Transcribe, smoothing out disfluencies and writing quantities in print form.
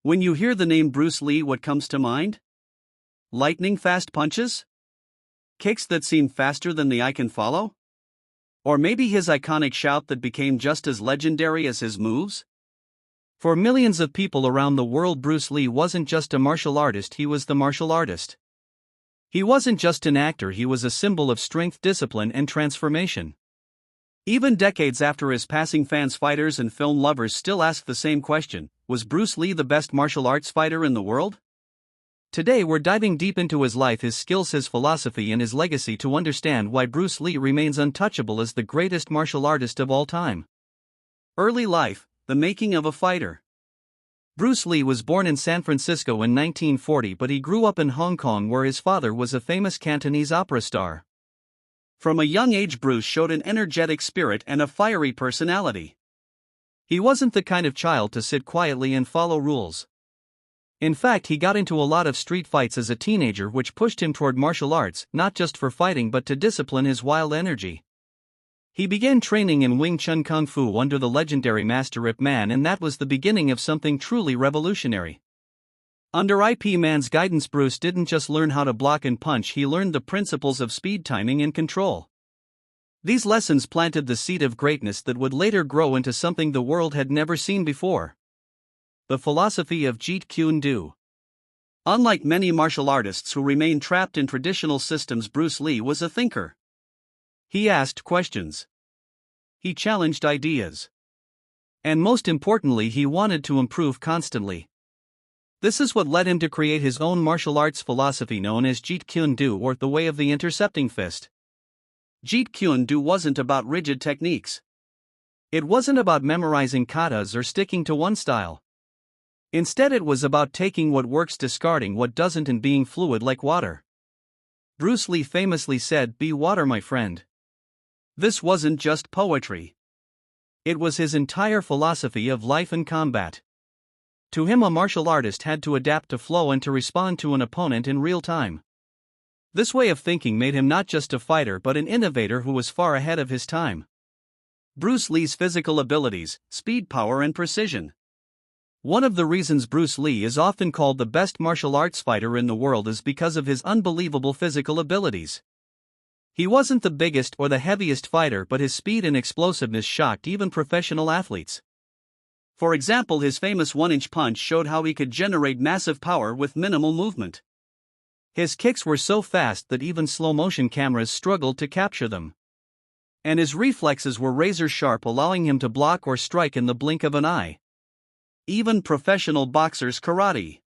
When you hear the name Bruce Lee, what comes to mind? Lightning fast punches? Kicks that seem faster than the eye can follow? Or maybe his iconic shout that became just as legendary as his moves? For millions of people around the world, Bruce Lee wasn't just a martial artist, he was the martial artist. He wasn't just an actor, he was a symbol of strength, discipline, and transformation. Even decades after his passing, fans, fighters, and film lovers still ask the same question: was Bruce Lee the best martial arts fighter in the world? Today we're diving deep into his life, his skills, his philosophy, and his legacy to understand why Bruce Lee remains untouchable as the greatest martial artist of all time. Early life, the making of a fighter. Bruce Lee was born in San Francisco in 1940, but he grew up in Hong Kong, where his father was a famous Cantonese opera star. From a young age, Bruce showed an energetic spirit and a fiery personality. He wasn't the kind of child to sit quietly and follow rules. In fact, he got into a lot of street fights as a teenager, which pushed him toward martial arts, not just for fighting but to discipline his wild energy. He began training in Wing Chun Kung Fu under the legendary Master Ip Man, and that was the beginning of something truly revolutionary. Under Ip Man's guidance, Bruce didn't just learn how to block and punch, he learned the principles of speed, timing, and control. These lessons planted the seed of greatness that would later grow into something the world had never seen before: the philosophy of Jeet Kune Do. Unlike many martial artists who remain trapped in traditional systems, Bruce Lee was a thinker. He asked questions. He challenged ideas. And most importantly, he wanted to improve constantly. This is what led him to create his own martial arts philosophy known as Jeet Kune Do, or the way of the intercepting fist. Jeet Kune Do wasn't about rigid techniques. It wasn't about memorizing katas or sticking to one style. Instead, it was about taking what works, discarding what doesn't, and being fluid like water. Bruce Lee famously said, "Be water, my friend." This wasn't just poetry. It was his entire philosophy of life and combat. To him, a martial artist had to adapt to flow and to respond to an opponent in real time. This way of thinking made him not just a fighter but an innovator who was far ahead of his time. Bruce Lee's physical abilities, speed, power, and precision. One of the reasons Bruce Lee is often called the best martial arts fighter in the world is because of his unbelievable physical abilities. He wasn't the biggest or the heaviest fighter, but his speed and explosiveness shocked even professional athletes. For example, his famous one-inch punch showed how he could generate massive power with minimal movement. His kicks were so fast that even slow-motion cameras struggled to capture them. And his reflexes were razor-sharp, allowing him to block or strike in the blink of an eye. Even professional boxers' karate